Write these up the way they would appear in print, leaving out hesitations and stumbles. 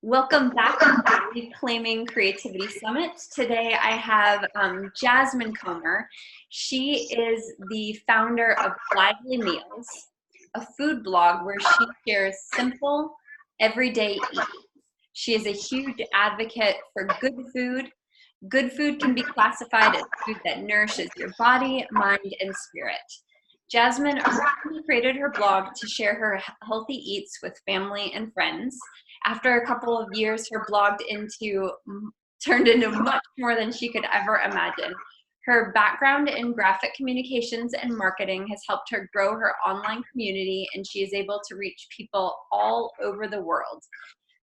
Welcome back to the Reclaiming Creativity Summit. Today I have Jasmine Comer. She is the founder of Lively Meals, a food blog where she shares simple, everyday eats. She is a huge advocate for good food. Good food can be classified as food that nourishes your body, mind, and spirit. Jasmine originally created her blog to share her healthy eats with family and friends. After a couple of years, her blog turned into much more than she could ever imagine. Her background in graphic communications and marketing has helped her grow her online community, and she is able to reach people all over the world.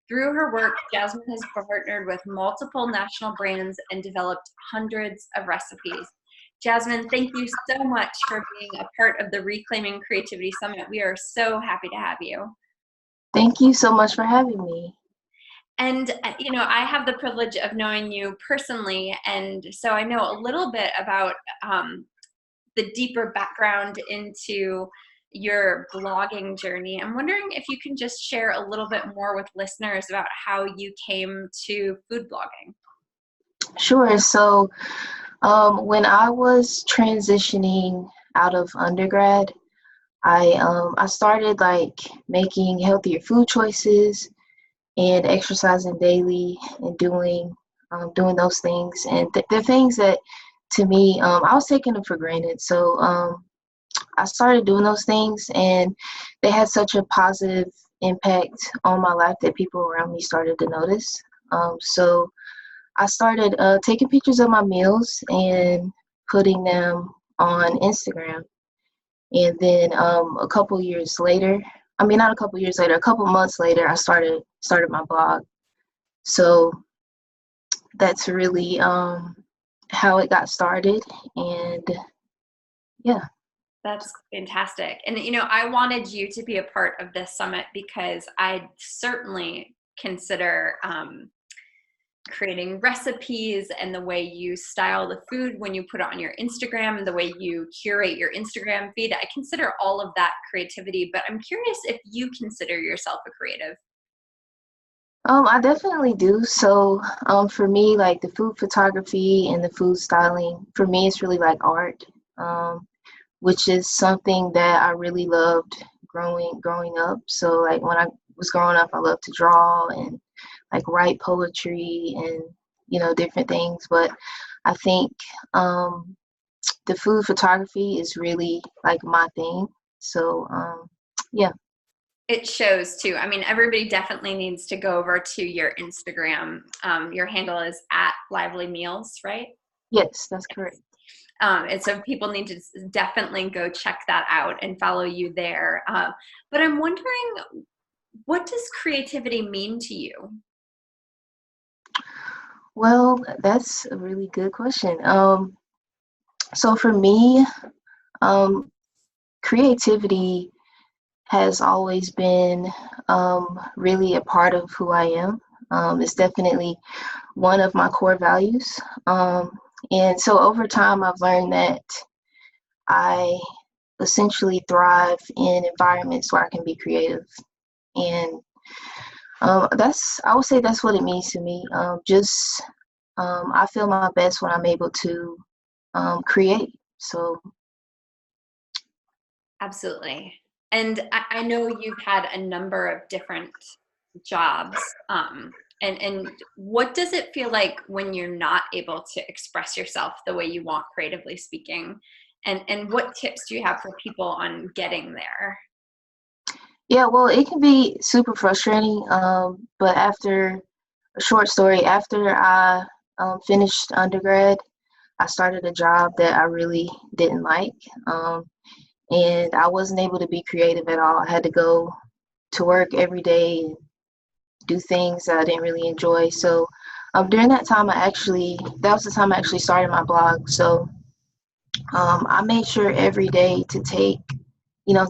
Through her work, Jasmine has partnered with multiple national brands and developed hundreds of recipes. Jasmine, thank you so much for being a part of the Reclaiming Creativity Summit. We are so happy to have you. Thank you so much for having me. And, I have the privilege of knowing you personally, and so I know a little bit about the deeper background into your blogging journey. I'm wondering if you can just share a little bit more with listeners about how you came to food blogging. Sure. So, when I was transitioning out of undergrad, I started like making healthier food choices and exercising daily and doing those things. And the things that to me, I was taking them for granted. So I started doing those things, and they had such a positive impact on my life that people around me started to notice. So I started taking pictures of my meals and putting them on Instagram. And then a couple years later, I mean, not a couple years later, a couple months later, I started my blog. So that's really how it got started. And yeah. That's fantastic. And, I wanted you to be a part of this summit because I certainly consider creating recipes and the way you style the food when you put it on your Instagram and the way you curate your Instagram feed. I consider all of that creativity, but I'm curious if you consider yourself a creative. I definitely do. So, for me, like the food photography and the food styling, for me, it's really like art, which is something that I really loved growing up. So, like when I was growing up, I loved to draw and like write poetry and different things. But I think the food photography is really like my thing. So, yeah. It shows too. I mean, everybody definitely needs to go over to your Instagram. Your handle is at Lively Meals, right? Yes, that's correct. And so people need to definitely go check that out and follow you there. But I'm wondering, what does creativity mean to you? Well, that's a really good question. So for me, um, creativity has always been really a part of who I am. It's definitely one of my core values. And so over time, I've learned that I essentially thrive in environments where I can be creative. And I would say that's what it means to me. I feel my best when I'm able to create. So, Absolutely. And I know you've had a number of different jobs. And what does it feel like when you're not able to express yourself the way you want, creatively speaking? And what tips do you have for people on getting there? yeah, well, it can be super frustrating. But after a short story, after I finished undergrad, I started a job that I really didn't like. And I wasn't able to be creative at all. I had to go to work every day and do things that I didn't really enjoy. So during that time, that was the time I actually started my blog. So I made sure every day to take,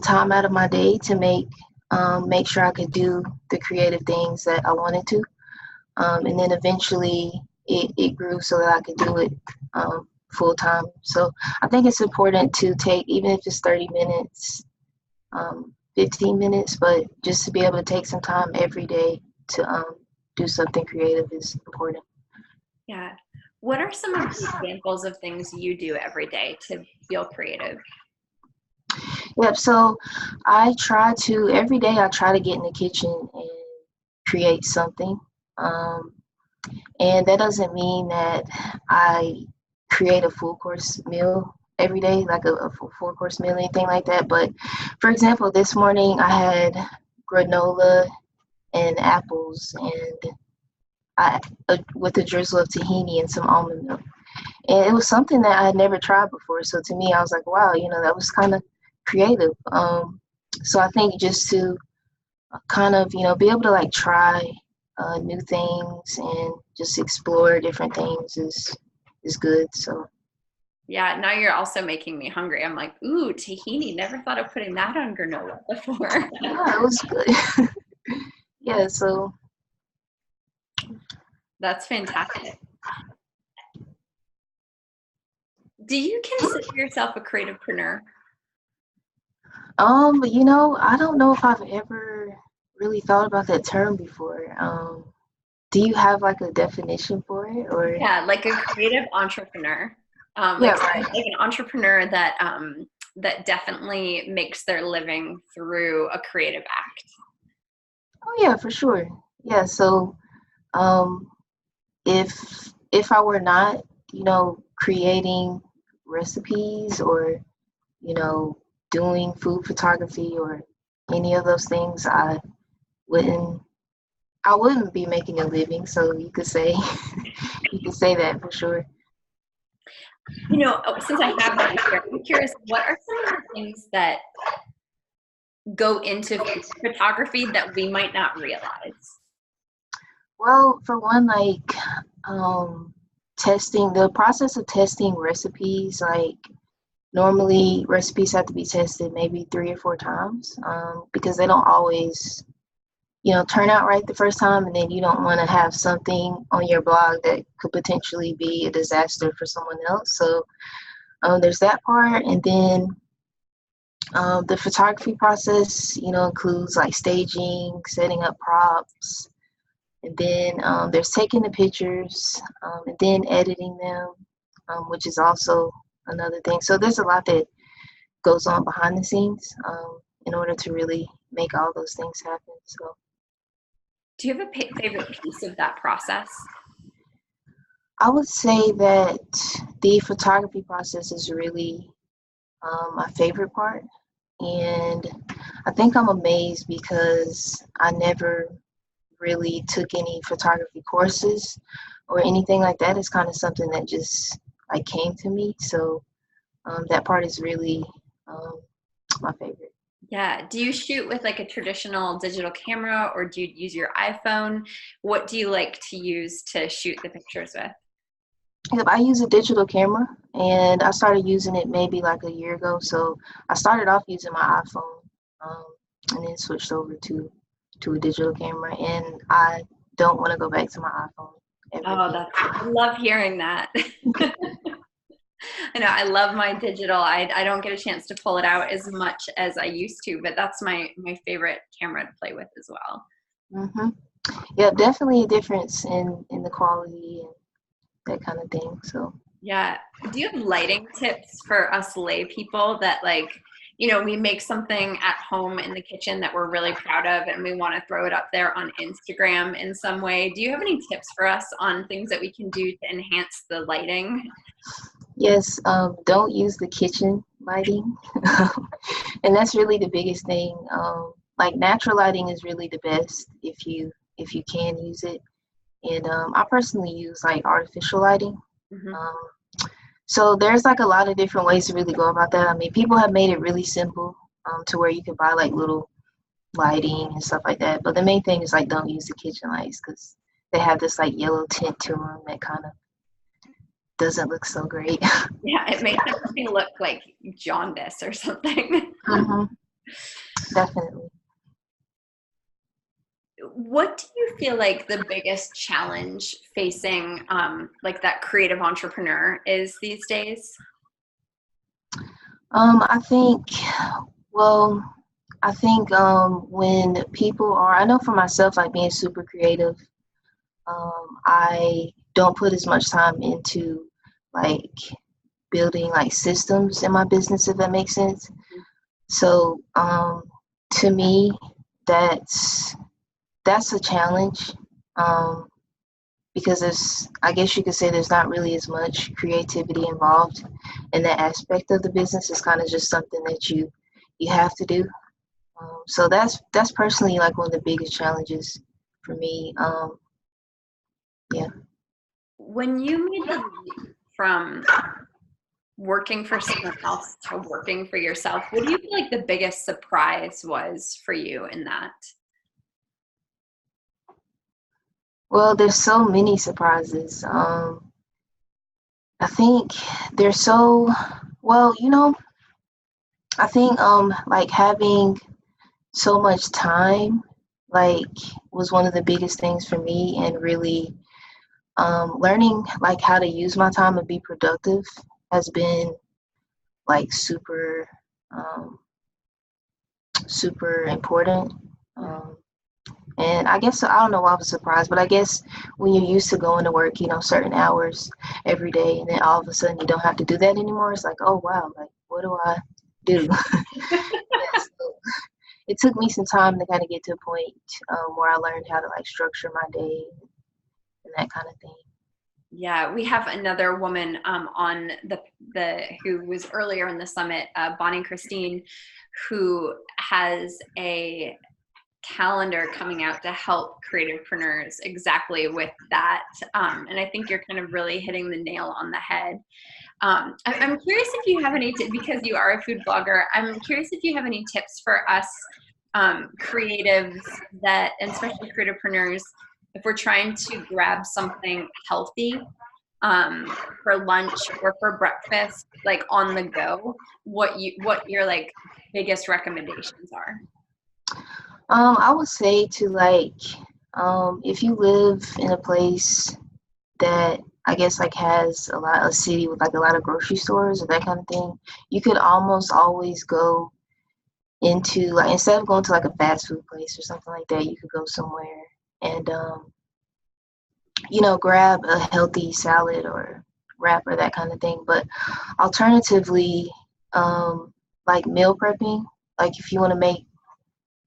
time out of my day to make sure I could do the creative things that I wanted to. And then eventually it grew so that I could do it full time. So I think it's important to take, even if it's 30 minutes, 15 minutes, but just to be able to take some time every day to do something creative is important. Yeah. What are some of the examples of things you do every day to feel creative? Yep. So every day I try to get in the kitchen and create something. Um, and that doesn't mean that I create a full course meal every day, like a full course meal, anything like that. But for example, this morning I had granola and apples and with a drizzle of tahini and some almond milk. And it was something that I had never tried before. So to me, I was like, wow, that was kind of creative. So I think just to kind of, be able to like try new things and just explore different things is good. So Yeah, now you're also making me hungry. I'm like, ooh, tahini. Never thought of putting that on granola before. yeah, it was good. Yeah, so That's fantastic. Do you consider yourself a creativepreneur? I don't know if I've ever really thought about that term before. Do you have like a definition for it or? Yeah, like a creative entrepreneur. Yeah, Like an entrepreneur that definitely makes their living through a creative act. oh yeah, for sure. Yeah, so um if I were not, creating recipes or, you know, doing food photography or any of those things, wouldn't I wouldn't be making a living. So you could say you could say that for sure. Since I have you here, I'm curious, what are some of the things that go into photography that we might not realize? Well, for one, like testing the process of testing recipes, like normally recipes have to be tested maybe 3 or 4 times because they don't always turn out right the first time, and then you don't want to have something on your blog that could potentially be a disaster for someone else. So there's that part, and then the photography process, includes like staging, setting up props, and then there's taking the pictures, and then editing them, which is also another thing. So there's a lot that goes on behind the scenes in order to really make all those things happen. So Do you have a favorite piece of that process? I would say that the photography process is really my favorite part. And I think I'm amazed because I never really took any photography courses or anything like that. It's kind of something that just like came to me. So that part is really um, my favorite. Yeah. Do you shoot with like a traditional digital camera or do you use your iPhone? What do you like to use to shoot the pictures with? Yep, I use a digital camera, and I started using it maybe like a year ago. So I started off using my iPhone, um, and then switched over to a digital camera. And I don't want to go back to my iPhone ever Oh, again. I love hearing that. I know I love my digital. I don't get a chance to pull it out as much as I used to, but that's my favorite camera to play with as well. hmm Yeah, definitely a difference in the quality and that kind of thing. So Yeah. Do you have lighting tips for us lay people that we make something at home in the kitchen that we're really proud of and we want to throw it up there on Instagram in some way? Do you have any tips for us on things that we can do to enhance the lighting? yes, don't use the kitchen lighting, and that's really the biggest thing. Like natural lighting is really the best if you can use it. And I personally use like artificial lighting. Mhm. Um, so there's like a lot of different ways to really go about that. I mean, people have made it really simple to where you can buy like little lighting and stuff like that. But the main thing is like don't use the kitchen lights because they have this like yellow tint to them that kind of doesn't look so great. Yeah, it makes everything look like jaundice or something. hmm Definitely. What do you feel like the biggest challenge facing like that creative entrepreneur is these days? I think, well, I think when people are, I know for myself, like being super creative, I don't put as much time into like building like systems in my business, if that makes sense. So to me, that's that's a challenge, um, because I guess you could say there's not really as much creativity involved in that aspect of the business. It's kind of just something that you have to do. So that's personally like one of the biggest challenges for me. Yeah. When you made the leap from working for someone else to working for yourself, what do you feel like the biggest surprise was for you in that? Well, there's so many surprises. I think they're so well, I think like having so much time like was one of the biggest things for me, and really learning like how to use my time and be productive has been like um, super important. Um, and I guess I don't know why I was surprised, but I guess when you're used to going to work, certain hours every day, and then all of a sudden you don't have to do that anymore, it's like, oh wow, like what do I do? Yeah, so it took me some time to kind of get to a point where I learned how to like structure my day and that kind of thing. Yeah, we have another woman on the who was earlier in the summit, Bonnie Christine, who has a calendar coming out to help creativepreneurs exactly with that. And I think you're kind of really hitting the nail on the head. I'm curious if you have any, because you are a food blogger, I'm curious if you have any tips for us creatives that, and especially creativepreneurs, if we're trying to grab something healthy for lunch or for breakfast, like on the go, what your like biggest recommendations are. I would say to like, if you live in a place that I guess like has a city with like a lot of grocery stores or that kind of thing, you could almost always go into like, instead of going to like a fast food place or something like that, you could go somewhere and grab a healthy salad or wrap or that kind of thing. But alternatively, like meal prepping, like if you want to make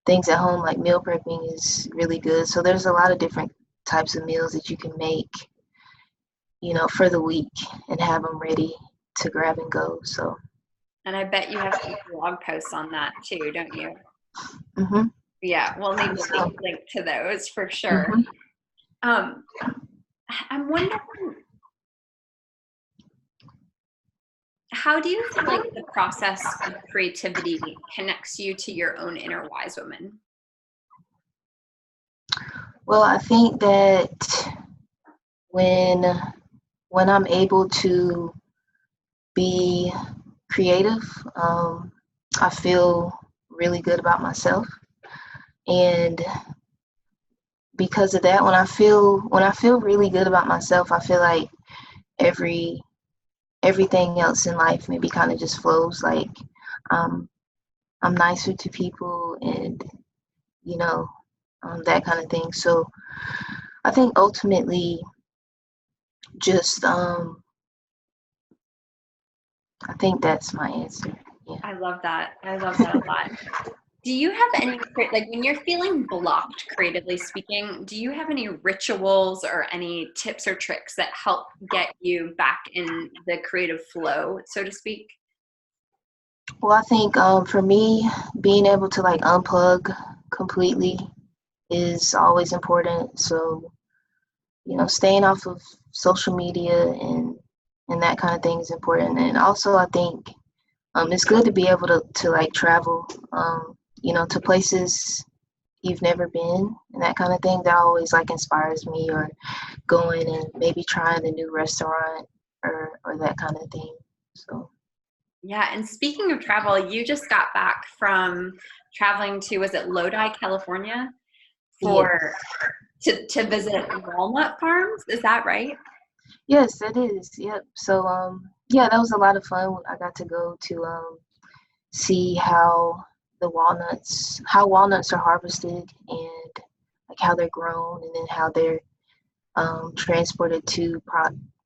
things at home, like meal prepping is really good. So there's a lot of different types of meals that you can make, for the week and have them ready to grab and go. So, And I bet you have some blog posts on that too, don't you? hmm Yeah, we'll need to so link to those for sure. hmm Um, I'm wondering, how do you feel like the process of creativity connects you to your own inner wise woman? well, I think that when when I'm able to be creative, I feel really good about myself, and because of that, when I feel really good about myself, I feel like every everything else in life maybe kind of just flows. Like um, I'm nicer to people, and you know that kind of thing. So I think ultimately, just I think that's my answer. Yeah. I love that. I love that a lot. Do you have any, like when you're feeling blocked, creatively speaking, do you have any rituals or any tips or tricks that help get you back in the creative flow, so to speak? Well, I think for me, being able to like unplug completely is always important. So staying off of social media and that kind of thing is important. And also, I think it's good to be able to like travel, to places you've never been and that kind of thing. That always like inspires me, or going and maybe trying a new restaurant or that kind of thing. So Yeah, and speaking of travel, you just got back from traveling to, was it Lodi, California, for yes, to visit walnut farms? Is that right? yes, it is. Yep. So yeah, that was a lot of fun. I got to go to see how walnuts are harvested, and like how they're grown, and then how they're transported to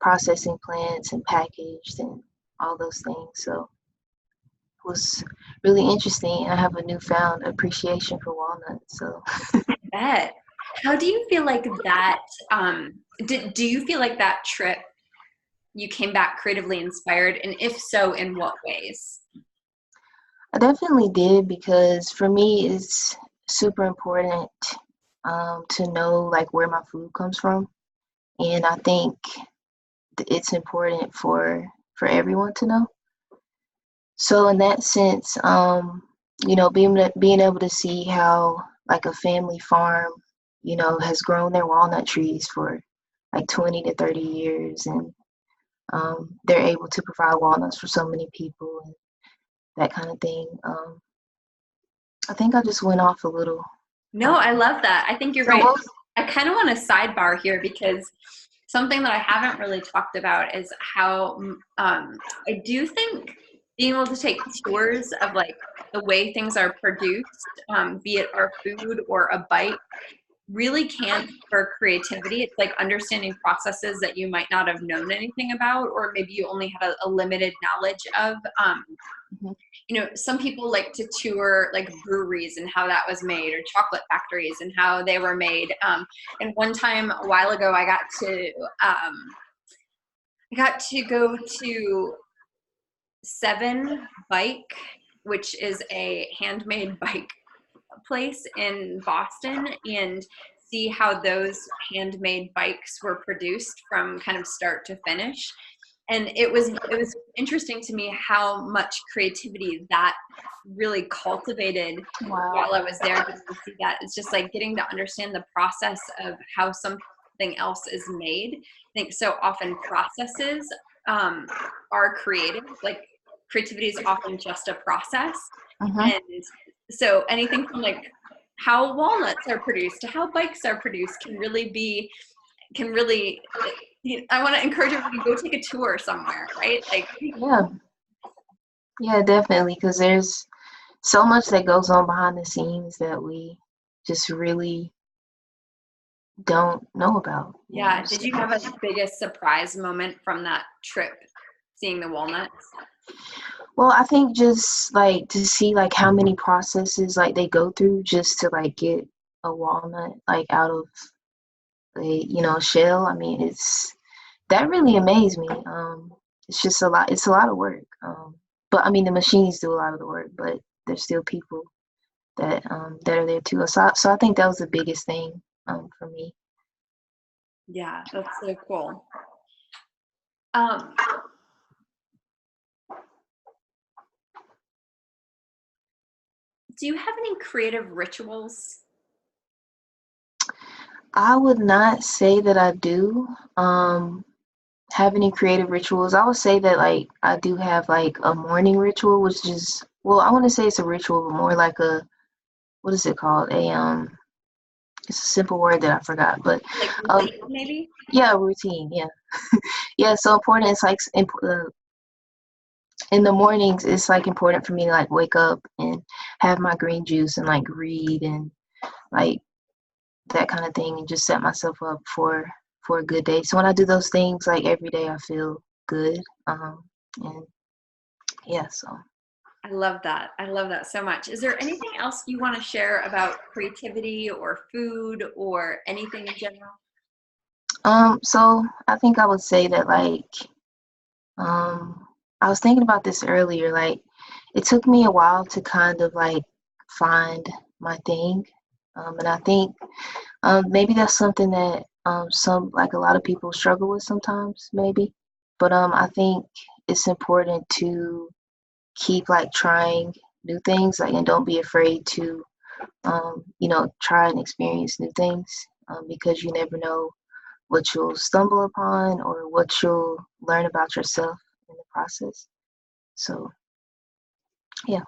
processing plants and packaged and all those things. So it was really interesting. I have a newfound appreciation for walnuts. So Bet. How do you feel like that? Do you feel like that trip you came back creatively inspired, and if so, in what ways? I definitely did because for me it's super important to know like where my food comes from, and I think it's important for everyone to know. So in that sense, being able to see how like a family farm, has grown their walnut trees for like 20 to 30 years, and they're able to provide walnuts for so many people and that kind of thing. I think I just went off a little. No, I love that. I think you're So right. what? I kind of want to sidebar here because something that I haven't really talked about is how I do think being able to take tours of like the way things are produced, be it our food or a bite, really can spur creativity. It's like understanding processes that you might not have known anything about, or maybe you only had a limited knowledge of. Mhm. Some people like to tour like breweries and how that was made, or chocolate factories and how they were made. And one time a while ago, I got to go to Seven Bike, which is a handmade bike place in Boston, and see how those handmade bikes were produced from kind of start to finish. And it was interesting to me how much creativity that really cultivated Wow. while I was there, getting to see that. It's just like getting to understand the process of how something else is made. I think so often processes um, are creative. Like creativity is often just a process. Mhm. And so anything from like how walnuts are produced to how bikes are produced can really I want to encourage everybody to go take a tour somewhere, right? Like, Yeah. Yeah, definitely. Because there's so much that goes on behind the scenes that we just really don't know about. yeah. So. Did you have a biggest surprise moment from that trip, seeing the walnuts? Well, I think just like to see like how many processes like they go through just to like get a walnut like out of a shell. I mean, it's that really amazed me. It's just a lot. It's a lot of work. But I mean, the machines do a lot of the work, but there's still people that are there too. So I think that was the biggest thing for me. Yeah, that's so cool. Um, do you have any creative rituals? I would not say that I do have any creative rituals. I would say that like I do have like a morning ritual, which is well, I want to say it's a ritual, but more like a what is it called? It's a simple word that I forgot, but Like um, routine, maybe? yeah, routine, yeah, yeah. So important. It's like in the mornings, it's like important for me to like wake up and have my green juice and like read and like that kind of thing, and just set myself up for a good day. So when I do those things like every day, I feel good. And yeah, so. I love that. I love that so much. Is there anything else you want to share about creativity or food or anything in general? So I think I would say that like I was thinking about this earlier, like it took me a while to kind of like find my thing. And I think maybe that's something that some like a lot of people struggle with sometimes, maybe. But I think it's important to keep like trying new things, like and don't be afraid to try and experience new things because you never know what you'll stumble upon or what you'll learn about yourself in the process. So, yeah.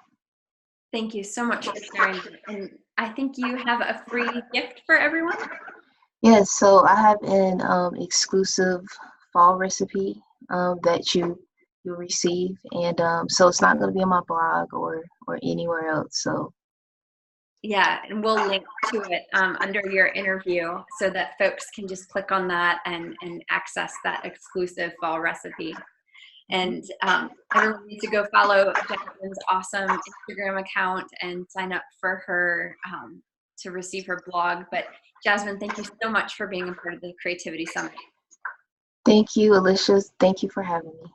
Thank you so much for sharing that. And I think you have a free gift for everyone. Yes, so I have an exclusive fall recipe that you'll receive, and so it's not going to be on my blog or anywhere else. So Yeah, and we'll link to it under your interview so that folks can just click on that and access that exclusive fall recipe. And everyone needs to go follow Jasmine's awesome Instagram account and sign up for her to receive her blog. But Jasmine, thank you so much for being a part of the Creativity Summit. Thank you, Alicia. Thank you for having me.